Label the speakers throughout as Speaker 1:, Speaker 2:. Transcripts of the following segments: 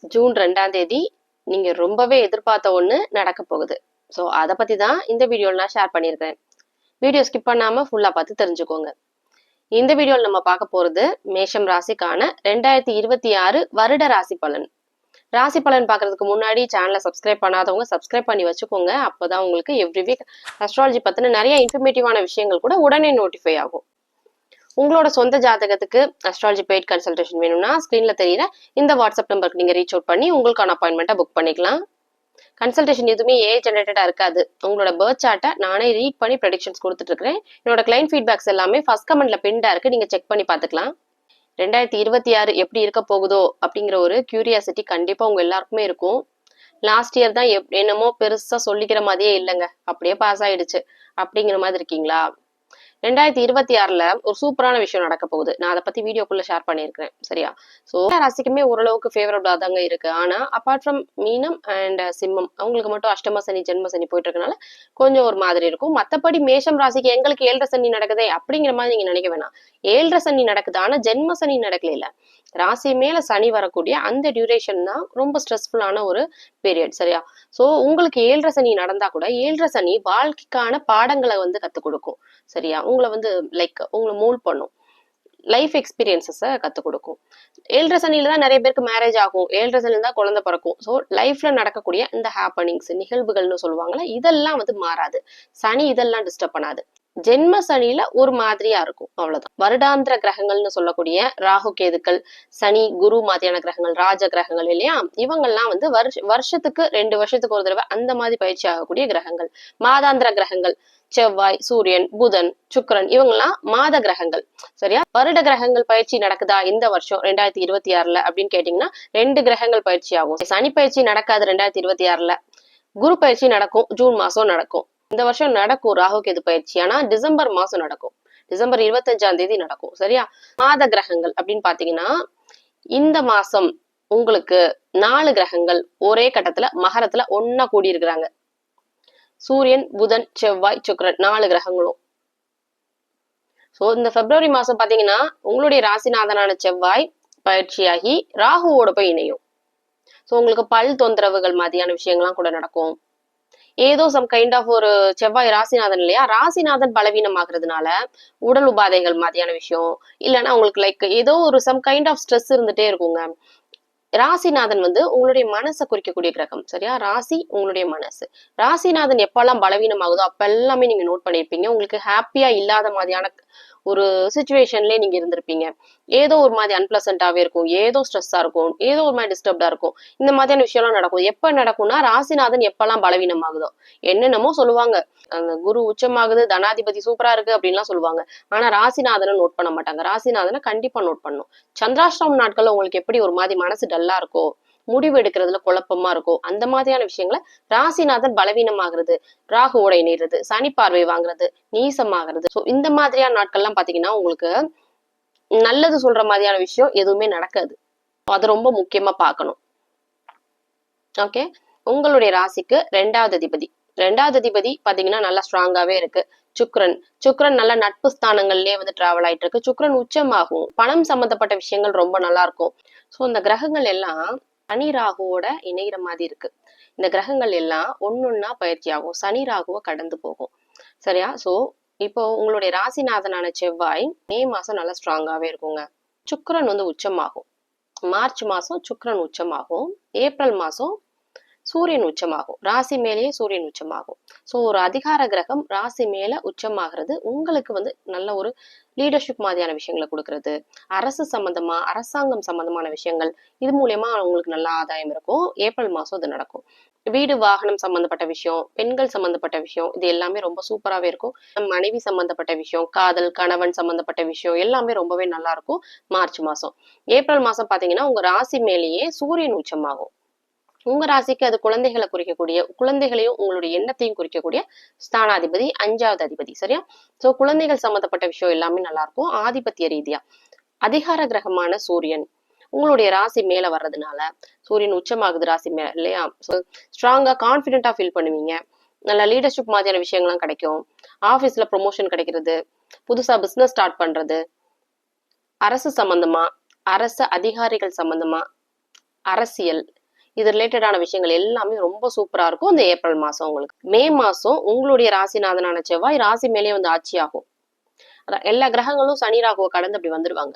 Speaker 1: June 2ஆம் தேதி நீங்க ரொம்பவே எதிர்பார்த்த ஒண்ணு நடக்க போகுது. ஸோ அதை பத்தி தான் இந்த வீடியோல நான் ஷேர் பண்ணியிருக்கேன். வீடியோ ஸ்கிப் பண்ணாம ஃபுல்லா பார்த்து தெரிஞ்சுக்கோங்க. இந்த வீடியோல நம்ம பார்க்க போறது மேஷம் ராசிக்கான 2026 வருட ராசி பலன். ராசி பலன் பார்க்கறதுக்கு முன்னாடி சேனலை சப்ஸ்கிரைப் பண்ணாதவங்க சப்ஸ்கிரைப் பண்ணி வச்சுக்கோங்க. அப்போதான் உங்களுக்கு எவ்ரி வீக் அஸ்ட்ராலஜி பத்தின நிறைய இன்ஃபர்மேட்டிவான விஷயங்கள் கூட உடனே நோட்டிஃபை ஆகும். உங்களோட சொந்த ஜாதகத்துக்கு அஸ்ட்ராலஜி பெய்ட் கன்சல்டேஷன் வேணும்னா ஸ்கிரீன்ல தெரியற இந்த வாட்ஸ்அப் நம்பருக்கு நீங்க ரீச் அவுட் பண்ணி உங்களுக்கான அப்பாயின்மெண்ட்டை புக் பண்ணிக்கலாம். கன்சல்டேஷன் எதுவுமே ஜெனரேட்டடா இருக்காது. உங்களோட பர்த் சார்ட்டை நானே ரீட் பண்ணி ப்ரெடிக்ஷன்ஸ் கொடுத்துட்டு இருக்கிறேன். என்னோட கிளைண்ட் ஃபீட்பேக்ஸ் எல்லாமே ஃபர்ஸ்ட் கமெண்ட்ல பின்டா இருக்கு, நீங்க செக் பண்ணி பார்த்துக்கலாம். 2026 எப்படி இருக்க போகுதோ அப்படிங்கிற ஒரு கியூரியாசிட்டி கண்டிப்பா உங்க எல்லாருக்குமே இருக்கும். லாஸ்ட் இயர் தான் என்னமோ பெருசா சொல்லிக்கிற மாதிரியே இல்லைங்க, அப்படியே பாஸ் ஆயிடுச்சு அப்படிங்கிற மாதிரி இருக்கீங்களா? 2026 ஒரு சூப்பரான விஷயம் நடக்க போகுது. நான் அதை பத்தி வீடியோக்குள்ள ஷேர் பண்ணியிருக்கிறேன். சரியா? ஸோ ராசிக்குமே ஓரளவுக்கு ஃபேவரபிளா தாங்க இருக்கு. ஆனா அப்பார்ட் ஃப்ரம் மீனம் அண்ட் சிம்மம் அவங்களுக்கு மட்டும் அஷ்டம சனி ஜென்ம சனி போயிட்டு இருக்கனால கொஞ்சம் ஒரு மாதிரி இருக்கும். மற்றபடி மேஷம் ராசிக்கு எங்களுக்கு 7.5 சனி நடக்குதே அப்படிங்கிற மாதிரி நீங்க நினைக்க வேணாம். 7.5 சனி நடக்குது, ஆனா ஜென்ம சனி நடக்கல. இல்ல, ராசி மேல சனி வரக்கூடிய அந்த டியூரேஷன் தான் ரொம்ப ஸ்ட்ரெஸ்ஃபுல்லான ஒரு பீரியட். சரியா? ஸோ உங்களுக்கு 7.5 சனி நடந்தா கூட 7.5 சனி வாழ்க்கைக்கான பாடங்களை கத்துக் கொடுக்கும். சரியா? உங்களை உங்களை மோல்ட் பண்ணும், லைஃப் எக்ஸ்பீரியன்சஸை கத்துக் கொடுக்கும். 7.5 சனியில தான் நிறைய பேருக்கு மேரேஜ் ஆகும், 7.5 சனியில தான் குழந்தை பிறக்கும். ஸோ லைஃப்ல நடக்கக்கூடிய இந்த ஹாப்பனிங்ஸ் நிகழ்வுகள்னு சொல்லுவாங்கல்ல, இதெல்லாம் மாறாது. சனி இதெல்லாம் டிஸ்டர்ப் பண்ணாது. ஜென்ம சனியில ஒரு மாதிரியா இருக்கும், அவ்வளவுதான். வருடாந்திர கிரகங்கள்னு சொல்லக்கூடிய ராகு கேதுக்கள், சனி குரு மாதிரியான கிரகங்கள், ராஜ கிரகங்கள் இல்லையா, இவங்கெல்லாம் வருஷத்துக்கு 2 வருஷத்துக்கு ஒரு தடவை அந்த மாதிரி பயிற்சி ஆகக்கூடிய கிரகங்கள். மாதாந்திர கிரகங்கள் செவ்வாய், சூரியன், புதன், சுக்கிரன் இவங்கெல்லாம் மாத கிரகங்கள். சரியா? வருட கிரகங்கள் பயிற்சி நடக்குதா இந்த வருஷம் 2026 அப்படின்னு கேட்டீங்கன்னா 2 கிரகங்கள் பயிற்சி ஆகும். சனி பயிற்சி நடக்காது 2026. குரு பயிற்சி நடக்கும், ஜூன் மாசம் நடக்கும். இந்த வருஷம் நடக்கும் ராகு கேது பயிற்சி, ஆனா டிசம்பர் மாசம் நடக்கும், டிசம்பர் 25ஆம் தேதி நடக்கும். சரியா? மாத கிரகங்கள் அப்படின்னு பாத்தீங்கன்னா இந்த மாசம் உங்களுக்கு 4 கிரகங்கள் ஒரே கட்டத்துல மகரத்துல ஒன்னா கூடி இருக்கிறாங்க. சூரியன், புதன், செவ்வாய், சுக்கிரன் 4 கிரகங்களும். சோ இந்த பிப்ரவரி மாசம் பாத்தீங்கன்னா உங்களுடைய ராசிநாதனான செவ்வாய் பயிற்சியாகி ராகுவோட போய் இணையும். சோ உங்களுக்கு பல் தொந்தரவுகள் மாதிரியான விஷயங்கள்லாம் கூட நடக்கும். ஏதோ சம் கைண்ட் ஆஃப் ஒரு செவ்வாய் ராசிநாதன் இல்லையா, ராசிநாதன் பலவீனம் ஆகுறதுனால உடல் உபாதைகள் மாதிரியான விஷயம், இல்லைன்னா உங்களுக்கு ஏதோ ஒரு சம் கைண்ட் ஆஃப் ஸ்ட்ரெஸ் இருந்துட்டே இருக்குங்க. ராசிநாதன் உங்களுடைய மனசை குறிக்கக்கூடிய கிரகம். சரியா? ராசி உங்களுடைய மனசு. ராசிநாதன் எப்பெல்லாம் பலவீனம் ஆகுதோ அப்ப எல்லாமே நீங்க நோட் பண்ணிருப்பீங்க. உங்களுக்கு ஹாப்பியா இல்லாத மாதிரியான ஒரு சுச்சுவேஷன்லயே நீங்க இருந்திருப்பீங்க. ஏதோ ஒரு மாதிரி அன்பிளசன்டாவே இருக்கும், ஏதோ ஸ்ட்ரெஸ்ஸா இருக்கும், ஏதோ ஒரு மாதிரி டிஸ்டர்ப்டா இருக்கும். இந்த மாதிரியான விஷயம் எல்லாம் நடக்கும். எப்ப நடக்கும்னா ராசிநாதன் எப்பெல்லாம் பலவீனம் ஆகுதோ. என்னென்னமோ சொல்லுவாங்க, அந்த குரு உச்சமாகுது, தனாதிபதி சூப்பரா இருக்கு அப்படின்லாம் சொல்லுவாங்க. ஆனா ராசிநாதனை நோட் பண்ண மாட்டாங்க. ராசிநாதனை கண்டிப்பா நோட் பண்ணும். சந்திராஷ்டமம் நாட்கள்ல உங்களுக்கு எப்படி ஒரு மாதிரி மனசு டல்லா இருக்கோ, முடிவு எடுக்கிறதுல குழப்பமா இருக்கும், அந்த மாதிரியான விஷயங்களை ராசிநாதன் பலவீனமாகிறது, ராகுவோட இணைறது, சனி பார்வை வாங்குறது, நீசமாகிறது, ஸோ இந்த மாதிரியான நாட்கள்லாம் பாத்தீங்கன்னா உங்களுக்கு நல்லது சொல்ற மாதிரியான விஷயம் எதுவுமே நடக்காது. அது ரொம்ப முக்கியமா பார்க்கணும். ஓகே, உங்களுடைய ராசிக்கு 2வது அதிபதி, 2வது அதிபதி பாத்தீங்கன்னா நல்லா ஸ்ட்ராங்காவே இருக்கு. சுக்ரன், சுக்ரன் நல்ல நட்பு ஸ்தானங்கள்லயே டிராவல் ஆயிட்டு இருக்கு. சுக்ரன் உச்சமாகும், பணம் சம்பந்தப்பட்ட விஷயங்கள் ரொம்ப நல்லா இருக்கும். ஸோ இந்த கிரகங்கள் எல்லாம் சனி ராகுவோட இணைகிற மாதிரி இருக்கு. இந்த கிரகங்கள் எல்லாம் ஒன்னொன்னா பயிற்சி ஆகும், சனி ராகுவை கடந்து போகும். சரியா? சோ இப்போ உங்களுடைய ராசிநாதனான செவ்வாய் மே மாசம் நல்லா ஸ்ட்ராங்காவே இருக்குங்க. சுக்கிரன் உச்சமாகும், மார்ச் மாசம் சுக்கிரன் உச்சமாகும், ஏப்ரல் மாசம் சூரியன் உச்சமாகும், ராசி மேலேயே சூரியன் உச்சமாகும். ஸோ ஒரு அதிகார கிரகம் ராசி மேல உச்சமாகிறது உங்களுக்கு நல்ல ஒரு லீடர்ஷிப் மாதிரியான விஷயங்களை கொடுக்கறது, அரசு சம்பந்தமா அரசாங்கம் சம்பந்தமான விஷயங்கள், இது மூலியமா உங்களுக்கு நல்ல ஆதாயம் இருக்கும். ஏப்ரல் மாசம் இது நடக்கும். வீடு வாகனம் சம்பந்தப்பட்ட விஷயம், பெண்கள் சம்பந்தப்பட்ட விஷயம், இது எல்லாமே ரொம்ப சூப்பராகவே இருக்கும். மனைவி சம்பந்தப்பட்ட விஷயம், காதல், கணவன் சம்பந்தப்பட்ட விஷயம் எல்லாமே ரொம்பவே நல்லா இருக்கும் மார்ச் மாசம். ஏப்ரல் மாசம் பாத்தீங்கன்னா உங்க ராசி மேலேயே சூரியன் உச்சமாகும். உங்க ராசிக்கு அது குழந்தைகளை குறிக்கக்கூடிய, குழந்தைகளையும் உங்களுடைய எண்ணத்தையும் குறிக்கக்கூடிய ஸ்தானாதிபதி 5வது அதிபதி. சரியா? சோ குழந்தைகள் சம்பந்தப்பட்ட விஷயம் எல்லாமே நல்லா இருக்கும். ஆதிபத்திய ரீதியா அதிகார கிரகமான சூரியன் உங்களுடைய ராசி மேல வர்றதுனால, சூரியன் உச்சமாகுது ராசி மேல இல்லையா, ஸ்ட்ராங்கா கான்பிடென்டா ஃபீல் பண்ணுவீங்க. நல்ல லீடர்ஷிப் மாதிரியான விஷயங்கள்லாம் கிடைக்கும். ஆபீஸ்ல ப்ரொமோஷன் கிடைக்கிறது, புதுசா பிசினஸ் ஸ்டார்ட் பண்றது, அரசு சம்பந்தமா, அரசு அதிகாரிகள் சம்பந்தமா அரசியல், இது ரிலேட்டடான விஷயங்கள் எல்லாமே ரொம்ப சூப்பரா இருக்கும் இந்த ஏப்ரல் மாசம் உங்களுக்கு. மே மாசம் உங்களுடைய ராசிநாதனான செவ்வாய் ராசி மேலே வந்து ஆட்சி ஆகும். அதான் எல்லா கிரகங்களும் சனி ராகுவை கடந்து அப்படி வந்துருவாங்க.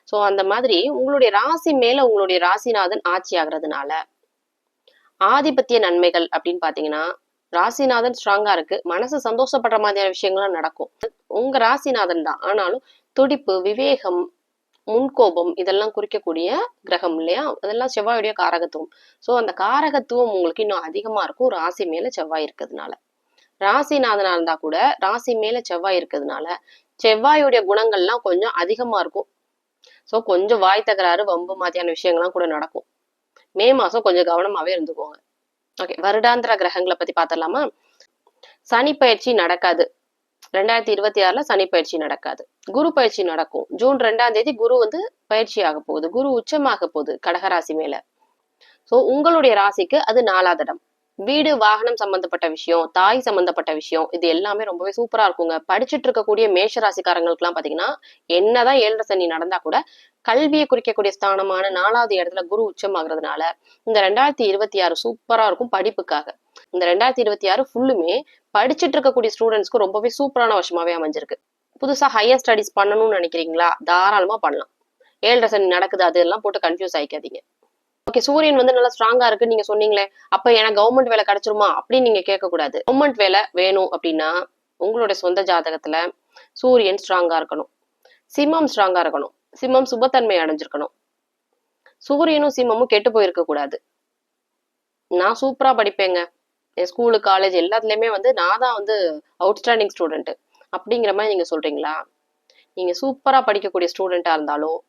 Speaker 1: சோ அந்த மாதிரி உங்களுடைய ராசி மேல உங்களுடைய ராசிநாதன் ஆட்சி ஆகுறதுனால ஆதிபத்திய நன்மைகள் அப்படின்னு பாத்தீங்கன்னா, ராசிநாதன் ஸ்ட்ராங்கா இருக்கு, மனசு சந்தோஷப்படுற மாதிரியான விஷயங்கள்லாம் நடக்கும். உங்க ராசிநாதன் தான், ஆனாலும் துடிப்பு, விவேகம், முன்கோபம் இதெல்லாம் குறிக்கக்கூடிய கிரகம் இல்லையா, அதெல்லாம் செவ்வாயுடைய காரகத்துவம். சோ அந்த காரகத்துவம் உங்களுக்கு இன்னும் அதிகமா இருக்கும் ராசி மேல செவ்வாய் இருக்கிறதுனால. ராசிநாதனா இருந்தா கூட ராசி மேல செவ்வாய் இருக்கிறதுனால செவ்வாயுடைய குணங்கள்லாம் கொஞ்சம் அதிகமா இருக்கும். சோ கொஞ்சம் வாய் தகராறு, வம்பு மாதிரியான விஷயங்கள்லாம் கூட நடக்கும். மே மாசம் கொஞ்சம் கவனமாவே இருந்துக்கோங்க. ஓகே, வருடாந்திர கிரகங்களை பத்தி பாத்திரலாமா? சனி பயிற்சி நடக்காது. 2026 சனி பயிற்சி நடக்காது. குரு பயிற்சி நடக்கும். ஜூன் 2 குரு வந்து பயிற்சி ஆக போகுது. குரு உச்சமாக போகுது கடகராசி மேல. சோ உங்களுடைய ராசிக்கு அது 4வது இடம். வீடு, வாகனம் சம்பந்தப்பட்ட விஷயம், தாய் சம்பந்தப்பட்ட விஷயம், இது எல்லாமே ரொம்பவே சூப்பரா இருக்குங்க. படிச்சுட்டு இருக்கக்கூடிய மேஷ ராசிக்காரங்களுக்கு எல்லாம் பாத்தீங்கன்னா, என்னதான் 7 சனி நடந்தா கூட கல்வியை குறிக்கக்கூடிய ஸ்தானமான 4வது இடத்துல குரு உச்சமாகிறதுனால இந்த 2026 சூப்பரா இருக்கும் படிப்புக்காக. இந்த 2026 ஃபுல்லுமே படிச்சுட்டு இருக்கக்கூடிய ஸ்டூடெண்ட்ஸ்க்கு ரொம்பவே சூப்பரான வருஷமாவே அமைஞ்சிருக்கு. புதுசா ஹையர் ஸ்டடிஸ் பண்ணணும்னு நினைக்கிறீங்களா? தாராளமா பண்ணலாம். 7 சனி நடக்குது அதெல்லாம் போட்டு கன்ஃபியூஸ் ஆயிக்காதீங்க. ஓகே, சூரியன் வந்து நல்லா ஸ்ட்ராங்கா இருக்கு நீங்க சொன்னீங்களே, அப்ப எனக்கு கவர்மெண்ட் வேலை கிடைச்சிருமா அப்படின்னு நீங்க கேட்க கூடாது. கவர்மெண்ட் வேலை வேணும் அப்படின்னா உங்களுடைய சொந்த ஜாதகத்துல சூரியன் ஸ்ட்ராங்கா இருக்கணும், சிம்மம் ஸ்ட்ராங்கா இருக்கணும், சிம்மம் சுபத்தன்மை அடைஞ்சிருக்கணும், சூரியனும் சிம்மமும் கெட்டு போயிருக்க கூடாது. நான் சூப்பரா படிப்பேங்க, என் ஸ்கூலு காலேஜ் எல்லாத்துலயுமே வந்து நான் தான் வந்து அவுட்ஸ்டாண்டிங் ஸ்டூடெண்ட் அப்படிங்கிற மாதிரி நீங்க சொல்றீங்களா? நீங்க சூப்பரா படிக்கக்கூடிய ஸ்டூடெண்டா இருந்தாலும்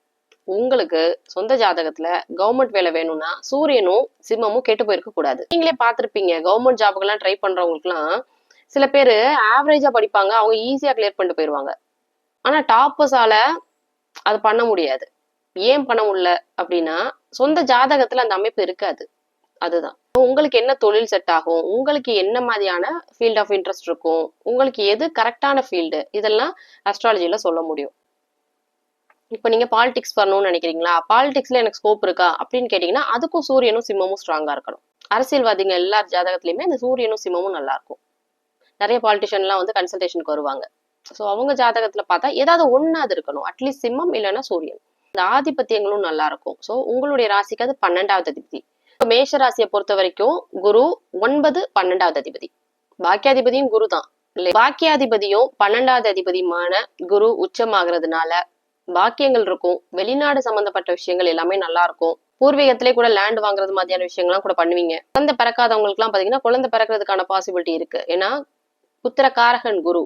Speaker 1: உங்களுக்கு சொந்த ஜாதகத்துல கவர்மெண்ட் வேலை வேணும்னா சூரியனும் சிம்மமும் கெட்டு போயிருக்க கூடாது. நீங்களே பாத்திருப்பீங்க, கவர்மெண்ட் ஜாபுக்கு எல்லாம் ட்ரை பண்றவங்களுக்கு எல்லாம் சில பேரு ஆவரேஜா படிப்பாங்க, அவங்க ஈஸியா கிளியர் பண்ணிட்டு போயிருவாங்க. ஆனா டாப்பர்ஸால அது பண்ண முடியாது. ஏன் பண்ண முடியல அப்படின்னா சொந்த ஜாதகத்துல அந்த அமைப்பு இருக்காது. அதுதான். உங்களுக்கு என்ன தொழில் செட் ஆகும், உங்களுக்கு என்ன மாதிரியான ஃபீல்ட் ஆஃப் இன்ட்ரெஸ்ட் இருக்கும், உங்களுக்கு எது கரெக்டான ஃபீல்டு, இதெல்லாம் அஸ்ட்ராலஜில சொல்ல முடியும். இப்ப நீங்க பாலிடிக்ஸ் பண்ணணும்னு நினைக்கிறீங்களா? பாலிடிக்ஸ்ல எனக்கு ஸ்கோப் இருக்கா அப்படின்னு கேட்டீங்கன்னா அதுக்கும் சூரியனும் சிம்மமும் ஸ்ட்ராங்கா இருக்கணும். அரசியல்வாதிகள் எல்லார் ஜாதகத்திலயுமே இந்த சூரியனும் சிம்மமும் நல்லா இருக்கும். நிறைய பாலிட்டிஷியன் எல்லாம் வந்து கன்சல்டேஷனுக்கு வருவாங்க. சோ அவங்க ஜாதகத்துல பார்த்தா ஏதாவது ஒண்ணாவது இருக்கணும். அட்லீஸ்ட் சிம்மம் இல்லைன்னா சூரியன். இந்த ஆதிபத்தியங்களும் நல்லா இருக்கும். சோ உங்களுடைய ராசிக்கு அது 12வது அதிபதி. மேஷ ராசியை பொறுத்த வரைக்கும் குரு 9, 12வது அதிபதி. பாக்கியாதிபதியும் குரு தான். பாக்கியாதிபதியும் 12வது அதிபதியுமான குரு உச்சமாகிறதுனால பாக்கியங்கள் இருக்கும். வெளிநாடு சம்பந்தப்பட்ட விஷயங்கள் எல்லாமே நல்லா இருக்கும். பூர்வீகத்திலே கூட லேண்ட் வாங்குறது மாதிரியான விஷயங்கள்லாம் கூட பண்ணுவீங்க. குழந்தை பிறக்காதவங்களுக்கு எல்லாம் பாத்தீங்கன்னா குழந்தை பிறக்கிறதுக்கான பாசிபிலிட்டி இருக்கு. ஏன்னா புத்திரகாரகன் குரு,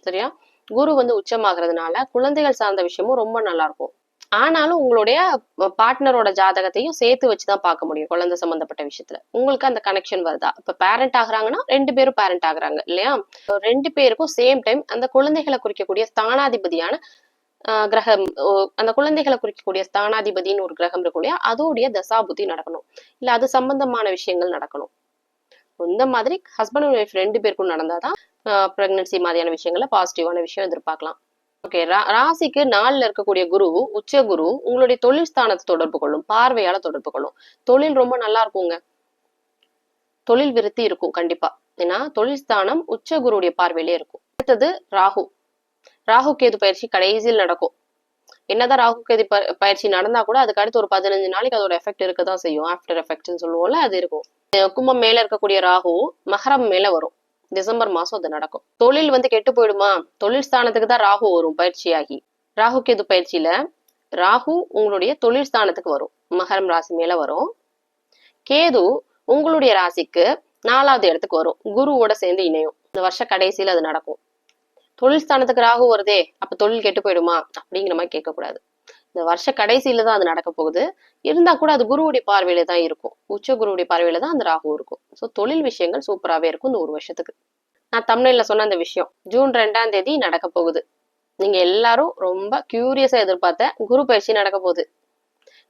Speaker 1: சரியா? குரு வந்து உச்சமாகிறதுனால குழந்தைகள் சார்ந்த விஷயமும் ரொம்ப நல்லா இருக்கும். ஆனாலும் உங்களுடைய பார்ட்னரோட ஜாதகத்தையும் சேர்த்து வச்சுதான் பார்க்க முடியும். குழந்தை சம்பந்தப்பட்ட விஷயத்துல உங்களுக்கு அந்த கனெக்ஷன் வருதா? இப்ப பேரண்ட் ஆகுறாங்கன்னா 2 பேரும் பேரண்ட் ஆகுறாங்க இல்லையா? 2 பேருக்கும் சேம் டைம் அந்த குழந்தைகளை குறிக்கக்கூடிய ஸ்தானாதிபதியான கிரகம், அந்த குழந்தைகளை குறிக்கக்கூடிய ஸ்தானாதிபதினு ஒரு கிரகம் இருக்கும் இல்லையா, அதோடைய தசாபுத்தி நடக்கணும், இல்ல அது சம்பந்தமான விஷயங்கள் நடக்கணும். இந்த மாதிரி ஹஸ்பண்ட் அண்ட் ஒய்ஃப் 2 பேருக்கும் நடந்தாதான் பிரெக்னன்சி மாதிரியான விஷயங்கள்ல பாசிட்டிவான விஷயம் எதிர்பார்க்கலாம். ஓகே, ராசிக்கு 4ல இருக்கக்கூடிய குரு, உச்ச குரு உங்களுடைய தொழில் ஸ்தானத்தை தொடர்பு கொள்ளும், பார்வையால தொடர்பு கொள்ளும். தொழில் ரொம்ப நல்லா இருக்குங்க, தொழில் விருத்தி இருக்கும் கண்டிப்பா. ஏன்னா தொழில் ஸ்தானம் உச்ச குருடைய பார்வையிலே இருக்கும். அடுத்தது ராகு. ராகு கேது பயிற்சி கடைசியில் நடக்கும். என்னதான் ராகு கேது பயிற்சி நடந்தா கூட அதுக்கு அடுத்து ஒரு 15 நாளைக்கு அதோட எஃபெக்ட் இருக்கதான் செய்யும். ஆஃப்டர் எஃபெக்ட்னு சொல்லுவோம்ல, அது இருக்கும். கும்பம் மேல இருக்கக்கூடிய ராகு மகரம் மேல வரும். டிசம்பர் மாசம் அது நடக்கும். தொழில் வந்து கெட்டு போயிடுமா? தொழில் ஸ்தானத்துக்கு தான் ராகு வரும் பயிற்சியாகி. ராகு கேது பயிற்சியில ராகு உங்களுடைய தொழில் ஸ்தானத்துக்கு வரும், மகரம் ராசி மேல வரும். கேது உங்களுடைய ராசிக்கு 4வது இடத்துக்கு வரும், குருவோட சேர்ந்து இணையும். இந்த வருஷ கடைசியில அது நடக்கும். தொழில் ஸ்தானத்துக்கு ராகு வருதே, அப்ப தொழில் கெட்டு போயிடுமா அப்படிங்கிற மாதிரி கேட்கக்கூடாது. இந்த வருஷ கடைசியில தான் அது நடக்க போகுது. இருந்தா கூட அது குருவுடைய பார்வையில தான் இருக்கும். உச்ச குருவுடைய பார்வையில தான் அந்த ராகு இருக்கும். சோ தொழில் விஷயங்கள் சூப்பராகவே இருக்கும் இந்த ஒரு வருஷத்துக்கு. நான் தமிழ்ல சொன்ன அந்த விஷயம் ஜூன் 2 நடக்க போகுது. நீங்க எல்லாரும் ரொம்ப கியூரியஸா எதிர்பார்த்த குரு பயிற்சி நடக்க போகுது.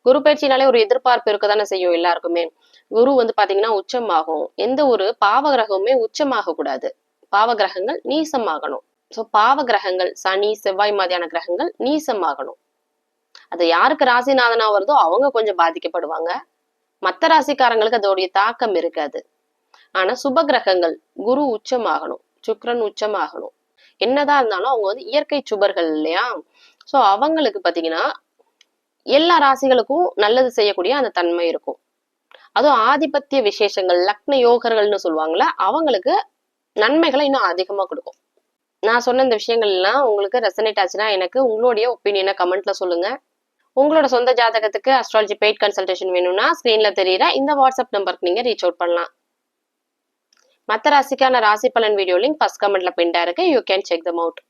Speaker 1: குரு பயிற்சினாலே ஒரு எதிர்பார்ப்பு இருக்கதானே செய்யும் எல்லாருக்குமே. குரு வந்து பாத்தீங்கன்னா உச்சமாகும். எந்த ஒரு பாவ கிரகமுமே உச்சமாக கூடாது. பாவ கிரகங்கள் நீசமாகணும். சோ பாவ கிரகங்கள் சனி செவ்வாய் மாதிரியான கிரகங்கள் நீசமாகணும். அது யாருக்கு ராசிநாதனா வருதோ அவங்க கொஞ்சம் பாதிக்கப்படுவாங்க. மற்ற ராசிக்காரங்களுக்கு அதோடைய தாக்கம் இருக்காது. ஆனா சுப கிரகங்கள் குரு உச்சமாகணும், சுக்கிரன் உச்சமாகணும், என்னதான் இருந்தாலும் அவங்க வந்து இயற்கை சுபர்கள் இல்லையா? சோ அவங்களுக்கு பாத்தீங்கன்னா எல்லா ராசிகளுக்கும் நல்லது செய்யக்கூடிய அந்த தன்மை இருக்கும். அதுவும் ஆதிபத்திய விசேஷங்கள் லக்ன யோகர்கள்னு சொல்லுவாங்கல்ல, அவங்களுக்கு நன்மைகளை இன்னும் அதிகமா கொடுக்கும். நான் சொன்ன இந்த விஷயங்கள் எல்லாம் உங்களுக்கு ரெசனேட் ஆச்சுன்னா எனக்கு உங்களுடைய ஒப்பீனியனை கமெண்ட்ல சொல்லுங்க. உங்களோட சொந்த ஜாதகத்துக்கு அஸ்ட்ராலஜி பெய்ட் கன்சல்டேஷன் வேணும்னா ஸ்கிரீன்ல தெரியுற இந்த வாட்ஸ்அப் நம்பருக்கு நீங்க ரீச் அவுட் பண்ணலாம். மற்ற ராசிக்கான ராசி பலன் வீடியோ லிங்க் ஃபர்ஸ்ட் கமெண்ட்ல பின்டா இருக்கு. You can check them out.